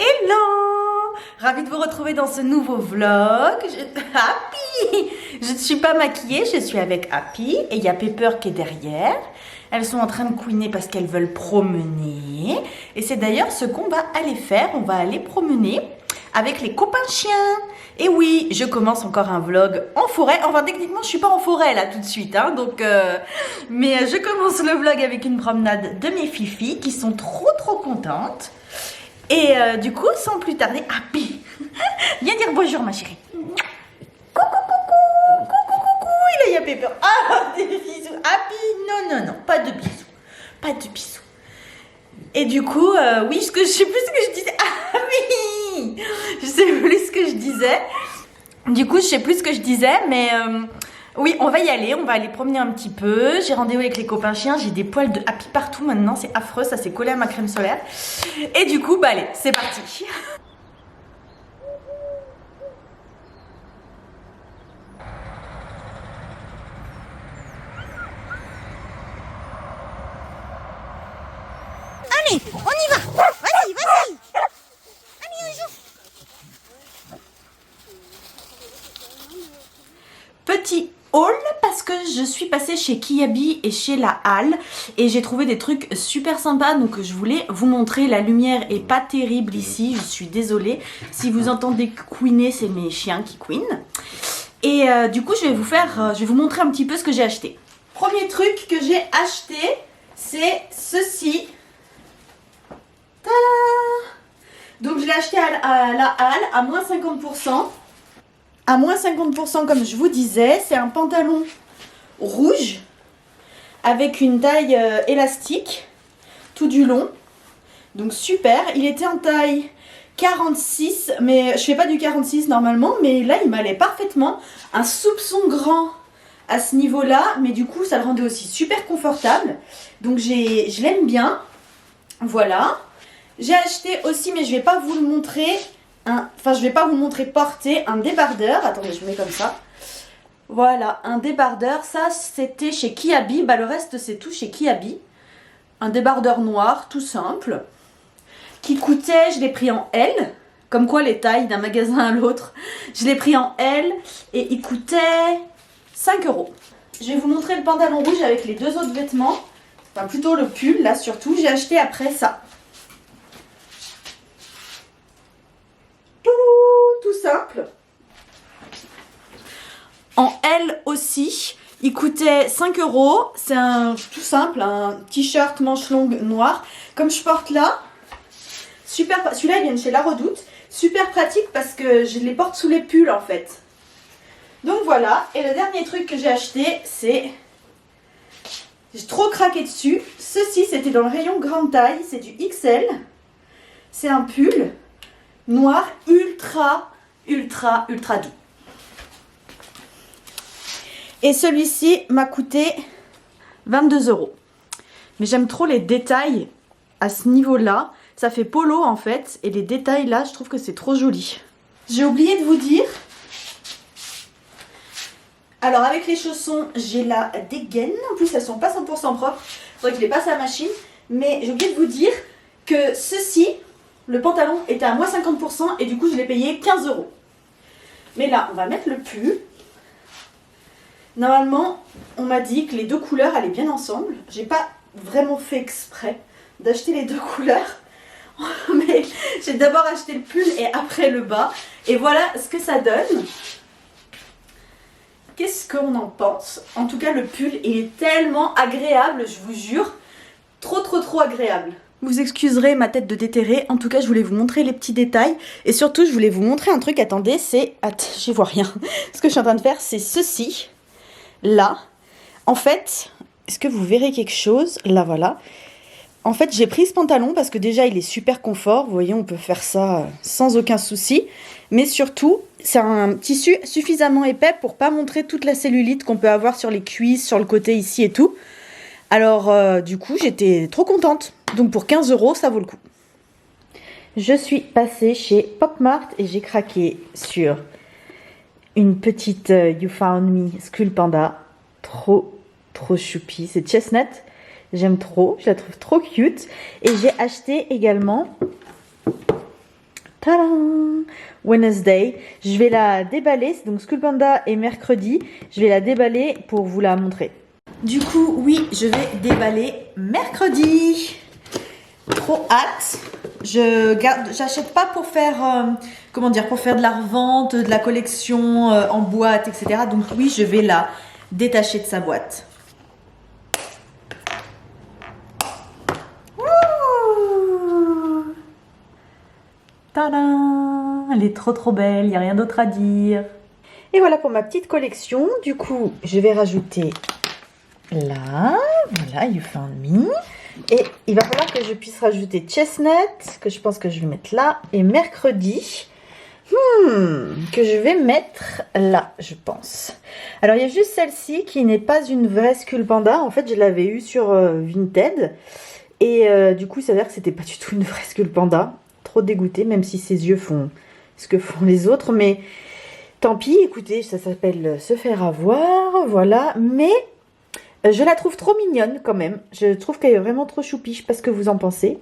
Hello! Ravie de vous retrouver dans ce nouveau vlog. Happy! Je ne suis pas maquillée, je suis avec Happy et il y a Pepper qui est derrière. Elles sont en train de couiner parce qu'elles veulent promener. Et c'est d'ailleurs ce qu'on va aller faire. On va aller promener avec les copains chiens. Et oui, je commence encore un vlog en forêt. Enfin, techniquement, je suis pas en forêt là tout de suite, hein, donc. Mais je commence le vlog avec une promenade de mes fifis qui sont trop contentes. Et du coup, sans plus tarder, Happy, viens dire bonjour ma chérie. Coucou. Et là, il y a Pepper. Ah, des bisous. Happy, non, pas de bisous. Et du coup, oui, je sais plus ce que je disais. Ah oui, je sais plus ce que je disais. Du coup, je sais plus ce que je disais, mais oui, on va y aller. On va aller promener un petit peu. J'ai rendez-vous avec les copains chiens. J'ai des poils de Happy partout maintenant. C'est affreux, ça s'est collé à ma crème solaire. Et du coup, bah allez, c'est parti. Allez, on y va. Vas-y. Allez, on joue. Petit haul parce que je suis passée chez Kiabi et chez la Halle et j'ai trouvé des trucs super sympas, donc je voulais vous montrer. La lumière est pas terrible ici, je suis désolée. Si vous entendez couiner, c'est mes chiens qui couinent. Et du coup je vais vous montrer un petit peu ce que j'ai acheté. Premier truc que j'ai acheté, c'est ceci. Tada! Donc je l'ai acheté à la Halle à moins 50%. À moins 50% comme je vous disais. C'est un pantalon rouge avec une taille élastique tout du long. Donc super. Il était en taille 46, mais je fais pas du 46 normalement, mais là il m'allait parfaitement. Un soupçon grand à ce niveau-là, mais du coup ça le rendait aussi super confortable. Donc je l'aime bien. Voilà. J'ai acheté aussi, mais je vais pas vous le montrer. Je vais pas vous montrer porter un débardeur. Attendez, je mets comme ça. Voilà, un débardeur. Ça, c'était chez Kiabi. Bah, le reste, c'est tout chez Kiabi. Un débardeur noir, tout simple. Qui coûtait, je l'ai pris en L. Comme quoi, les tailles d'un magasin à l'autre. Je l'ai pris en L et il coûtait 5 €. Je vais vous montrer le pantalon rouge avec les deux autres vêtements. Enfin, plutôt le pull, là, surtout. J'ai acheté après ça. Tout simple. En L aussi, il coûtait 5 €. C'est un tout simple, un t-shirt manche longue noir. Comme je porte là, super. Celui-là, il vient de chez La Redoute. Super pratique parce que je les porte sous les pulls en fait. Donc voilà. Et le dernier truc que j'ai acheté, c'est... J'ai trop craqué dessus. Ceci, c'était dans le rayon grande taille. C'est du XL. C'est un pull noir ultra doux. Et celui-ci m'a coûté 22 €. Mais j'aime trop les détails à ce niveau-là. Ça fait polo en fait. Et les détails là, je trouve que c'est trop joli. J'ai oublié de vous dire. Alors avec les chaussons, j'ai la dégaine. En plus, elles sont pas 100% propres. Faudrait que je les passe à la machine. Mais j'ai oublié de vous dire que ceci... Le pantalon était à moins 50% et du coup je l'ai payé 15 €. Mais là, on va mettre le pull. Normalement, on m'a dit que les deux couleurs allaient bien ensemble. J'ai pas vraiment fait exprès d'acheter les deux couleurs. Mais j'ai d'abord acheté le pull et après le bas. Et voilà ce que ça donne. Qu'est-ce qu'on en pense? En tout cas, le pull, il est tellement agréable, je vous jure. Trop agréable. Vous excuserez ma tête de déterré. En tout cas, je voulais vous montrer les petits détails. Et surtout, je voulais vous montrer un truc. Attendez, c'est... J'y vois rien. Ce que je suis en train de faire, c'est ceci. Là. En fait, est-ce que vous verrez quelque chose? Là, voilà. En fait, j'ai pris ce pantalon parce que déjà, il est super confort. Vous voyez, on peut faire ça sans aucun souci. Mais surtout, c'est un tissu suffisamment épais pour pas montrer toute la cellulite qu'on peut avoir sur les cuisses, sur le côté ici et tout. Alors, du coup, j'étais trop contente. Donc, pour 15 €, ça vaut le coup. Je suis passée chez Pop Mart et j'ai craqué sur une petite You Found Me Skull Panda. Trop choupi. C'est Chestnut. J'aime trop. Je la trouve trop cute. Et j'ai acheté également Tadam! Wednesday. Je vais la déballer. Donc School Panda est mercredi. Je vais la déballer pour vous la montrer. Du coup, oui, je vais déballer mercredi. Trop hâte. J'achète pas pour faire, pour faire de la revente, de la collection en boîte, etc. Donc oui, je vais la détacher de sa boîte. Ouh! Tadam! Elle est trop belle, il n'y a rien d'autre à dire. Et voilà pour ma petite collection. Du coup, je vais rajouter là, voilà, You Found Me. Et il va falloir que je puisse rajouter Chestnut, que je pense que je vais mettre là. Et mercredi, que je vais mettre là, je pense. Alors, il y a juste celle-ci qui n'est pas une vraie Skull Panda. En fait, je l'avais eue sur Vinted. Et du coup, ça veut dire que c'était pas du tout une vraie Skull Panda. Trop dégoûtée, même si ses yeux font ce que font les autres. Mais tant pis, écoutez, ça s'appelle se faire avoir, voilà. Mais je la trouve trop mignonne quand même. Je trouve qu'elle est vraiment trop choupie. Je sais pas ce que vous en pensez.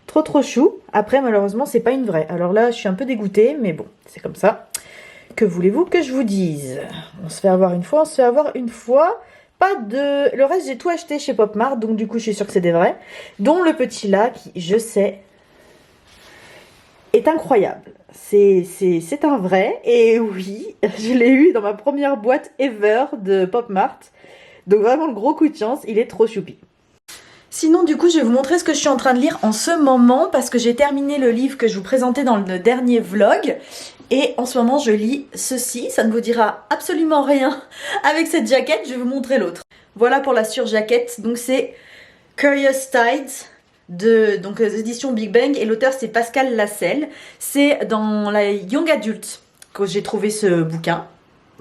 Trop chou. Après, malheureusement, c'est pas une vraie. Alors là, je suis un peu dégoûtée, mais bon, c'est comme ça. Que voulez-vous que je vous dise? On se fait avoir une fois, on se fait avoir une fois. Pas de... Le reste, j'ai tout acheté chez Pop Mart, donc du coup, je suis sûre que c'est des vrais. Dont le petit là, qui, je sais, est incroyable. C'est un vrai. Et oui, je l'ai eu dans ma première boîte ever de Pop Mart. Donc vraiment, le gros coup de chance, il est trop choupi. Sinon, du coup, je vais vous montrer ce que je suis en train de lire en ce moment parce que j'ai terminé le livre que je vous présentais dans le dernier vlog. Et en ce moment, je lis ceci. Ça ne vous dira absolument rien avec cette jaquette. Je vais vous montrer l'autre. Voilà pour la surjaquette. Donc, c'est Curious Tides donc les éditions Big Bang. Et l'auteur, c'est Pascal Lascelles. C'est dans la Young Adult que j'ai trouvé ce bouquin.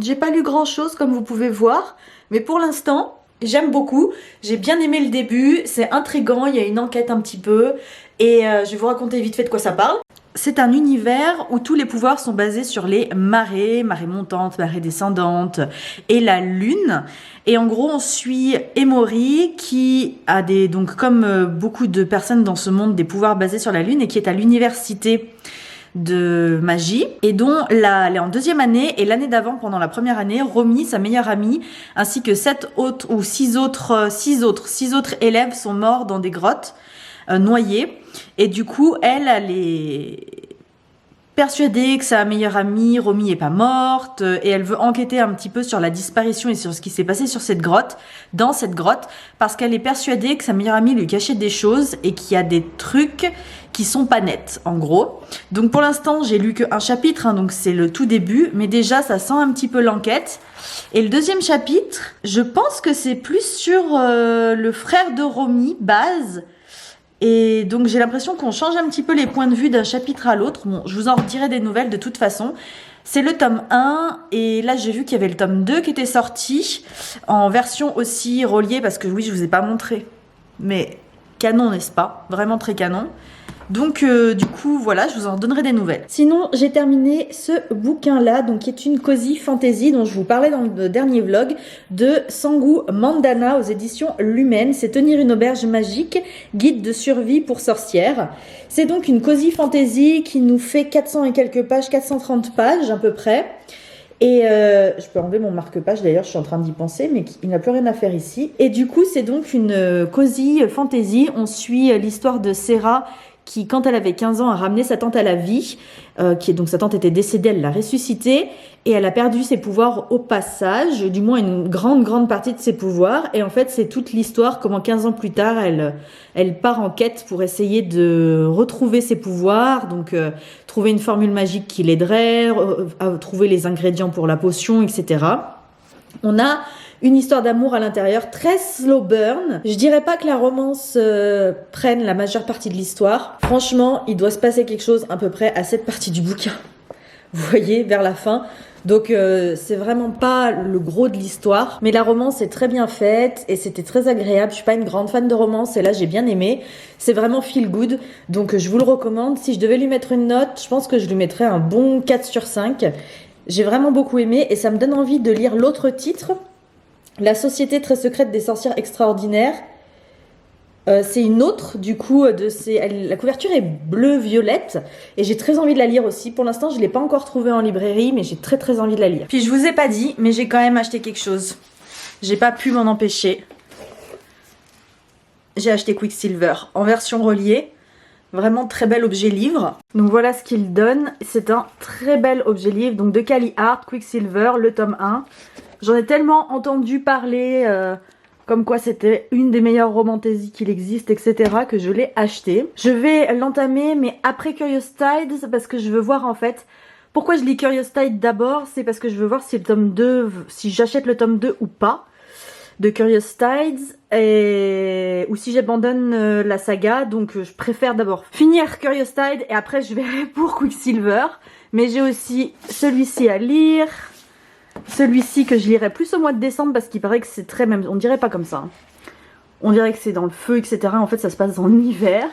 J'ai pas lu grand chose, comme vous pouvez voir. Mais pour l'instant, j'aime beaucoup. J'ai bien aimé le début. C'est intriguant. Il y a une enquête un petit peu. Et je vais vous raconter vite fait de quoi ça parle. C'est un univers où tous les pouvoirs sont basés sur les marées montantes, marées descendantes et la lune. Et en gros, on suit Emory qui a donc comme beaucoup de personnes dans ce monde, des pouvoirs basés sur la lune et qui est à l'université de magie et dont elle est en deuxième année et l'année d'avant, pendant la première année, Romy, sa meilleure amie, ainsi que 6 autres élèves sont morts dans des grottes. Noyée, et du coup elle est persuadée que sa meilleure amie Romy est pas morte et elle veut enquêter un petit peu sur la disparition et sur ce qui s'est passé sur dans cette grotte parce qu'elle est persuadée que sa meilleure amie lui cachait des choses et qu'il y a des trucs qui sont pas nets en gros. Donc pour l'instant j'ai lu qu'un chapitre, donc c'est le tout début, mais déjà ça sent un petit peu l'enquête. Et le deuxième chapitre, je pense que c'est plus sur le frère de Romy, Baz. Et donc j'ai l'impression qu'on change un petit peu les points de vue d'un chapitre à l'autre. Bon, je vous en redirai des nouvelles de toute façon. C'est le tome 1 et là j'ai vu qu'il y avait le tome 2 qui était sorti en version aussi reliée parce que oui, je vous ai pas montré. Mais canon, n'est-ce pas? Vraiment très canon. Donc du coup voilà, je vous en donnerai des nouvelles. Sinon j'ai terminé ce bouquin là, donc qui est une cozy fantasy dont je vous parlais dans le dernier vlog, de Sangu Mandana aux éditions Lumen. C'est Tenir une auberge magique, guide de survie pour sorcières. C'est donc une cozy fantasy qui nous fait 400 et quelques pages, 430 pages à peu près. Et je peux enlever mon marque-page d'ailleurs, je suis en train d'y penser, mais il n'a plus rien à faire ici. Et du coup c'est donc une cozy fantasy. On suit l'histoire de Sarah qui, quand elle avait 15 ans, a ramené sa tante à la vie. Donc sa tante était décédée, elle l'a ressuscitée. Et elle a perdu ses pouvoirs au passage, du moins une grande partie de ses pouvoirs. Et en fait, c'est toute l'histoire, comment 15 ans plus tard, elle part en quête pour essayer de retrouver ses pouvoirs. Donc, trouver une formule magique qui l'aiderait, trouver les ingrédients pour la potion, etc. On a une histoire d'amour à l'intérieur, très slow burn. Je dirais pas que la romance prenne la majeure partie de l'histoire. Franchement, il doit se passer quelque chose à peu près à cette partie du bouquin. Vous voyez, vers la fin. Donc c'est vraiment pas le gros de l'histoire. Mais la romance est très bien faite et c'était très agréable. Je suis pas une grande fan de romance et là j'ai bien aimé. C'est vraiment feel good. Donc je vous le recommande. Si je devais lui mettre une note, je pense que je lui mettrais un bon 4 sur 5. J'ai vraiment beaucoup aimé et ça me donne envie de lire l'autre titre. La société très secrète des sorcières extraordinaires. C'est une autre, du coup, la couverture est bleu-violette et j'ai très envie de la lire aussi. Pour l'instant, je ne l'ai pas encore trouvée en librairie, mais j'ai très très envie de la lire. Puis je vous ai pas dit, mais j'ai quand même acheté quelque chose. J'ai pas pu m'en empêcher. J'ai acheté Quicksilver en version reliée. Vraiment très bel objet livre. Donc voilà ce qu'il donne. C'est un très bel objet livre. Donc de Cali Art, Quicksilver, le tome 1. J'en ai tellement entendu parler... comme quoi c'était une des meilleures romantaisies qu'il existe, etc. que je l'ai acheté. Je vais l'entamer, mais après Curious Tides, parce que je veux voir en fait... Pourquoi je lis Curious Tides d'abord? C'est parce que je veux voir si le tome 2, si j'achète le tome 2 ou pas de Curious Tides, ou si j'abandonne la saga. Donc je préfère d'abord finir Curious Tides et après je verrai pour Quicksilver. Mais j'ai aussi celui-ci à lire... Celui-ci que je lirai plus au mois de décembre parce qu'il paraît que c'est très même... On dirait pas comme ça. Hein. On dirait que c'est dans le feu, etc. En fait, ça se passe en hiver.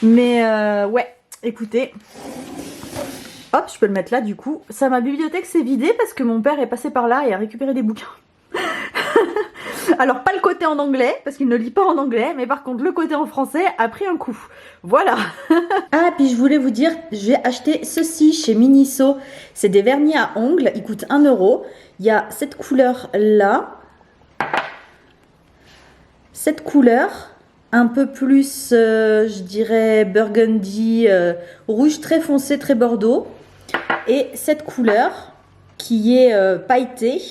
Mais ouais, écoutez. Hop, je peux le mettre là du coup. Ça, ma bibliothèque s'est vidée parce que mon père est passé par là et a récupéré des bouquins. Alors, pas le côté en anglais, parce qu'il ne lit pas en anglais, mais par contre, le côté en français a pris un coup. Voilà. Ah, puis je voulais vous dire, j'ai acheté ceci chez Miniso. C'est des vernis à ongles, ils coûtent 1 €. Il y a cette couleur-là. Cette couleur, un peu plus, je dirais, burgundy, rouge très foncé, très bordeaux. Et cette couleur, qui est pailletée.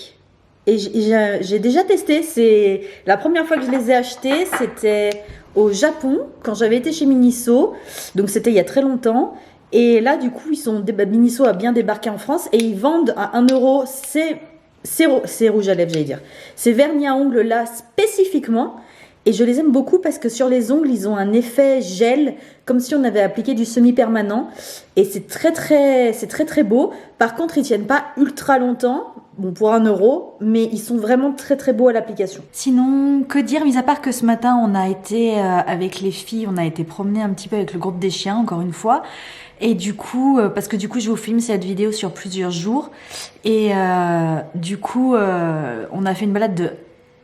Et j'ai déjà testé, c'est la première fois que je les ai achetés, c'était au Japon, quand j'avais été chez Miniso, donc c'était il y a très longtemps. Et là, du coup, Miniso a bien débarqué en France et ils vendent à 1 € ces rouges à lèvres, j'allais dire. Ces vernis à ongles là spécifiquement. Et je les aime beaucoup parce que sur les ongles, ils ont un effet gel, comme si on avait appliqué du semi-permanent. Et c'est très beau. Par contre, ils tiennent pas ultra longtemps. Bon, pour 1 €, mais ils sont vraiment très très beaux à l'application. Sinon, que dire, mis à part que ce matin, on a été avec les filles, on a été promener un petit peu avec le groupe des chiens, encore une fois. Et du coup, parce que du coup, je vous filme cette vidéo sur plusieurs jours. Et du coup, on a fait une balade de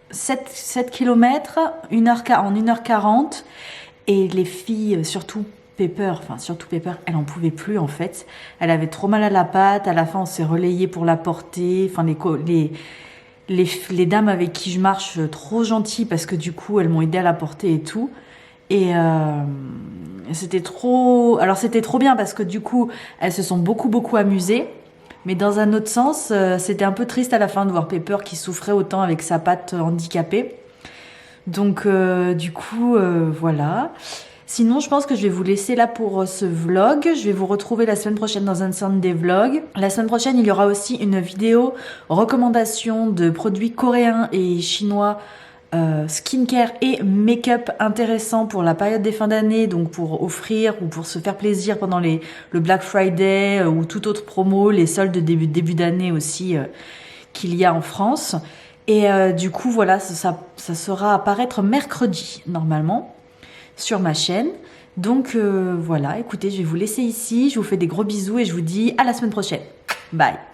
7 km en 1h40. Et les filles, surtout Pepper, elle en pouvait plus en fait. Elle avait trop mal à la patte. À la fin, on s'est relayé pour la porter. Enfin, les dames avec qui je marche, trop gentilles parce que du coup, elles m'ont aidé à la porter et tout. Et c'était trop... Alors, c'était trop bien parce que du coup, elles se sont beaucoup amusées. Mais dans un autre sens, c'était un peu triste à la fin de voir Pepper qui souffrait autant avec sa patte handicapée. Donc, du coup, voilà. Sinon, je pense que je vais vous laisser là pour ce vlog. Je vais vous retrouver la semaine prochaine dans un Sunday vlog. La semaine prochaine, il y aura aussi une vidéo recommandation de produits coréens et chinois, skincare et make-up intéressants pour la période des fins d'année, donc pour offrir ou pour se faire plaisir pendant le Black Friday ou toute autre promo, les soldes de début d'année aussi qu'il y a en France. Et du coup, voilà, ça sera à apparaître mercredi normalement sur ma chaîne. Donc voilà, écoutez, je vais vous laisser ici. Je vous fais des gros bisous et je vous dis à la semaine prochaine. Bye!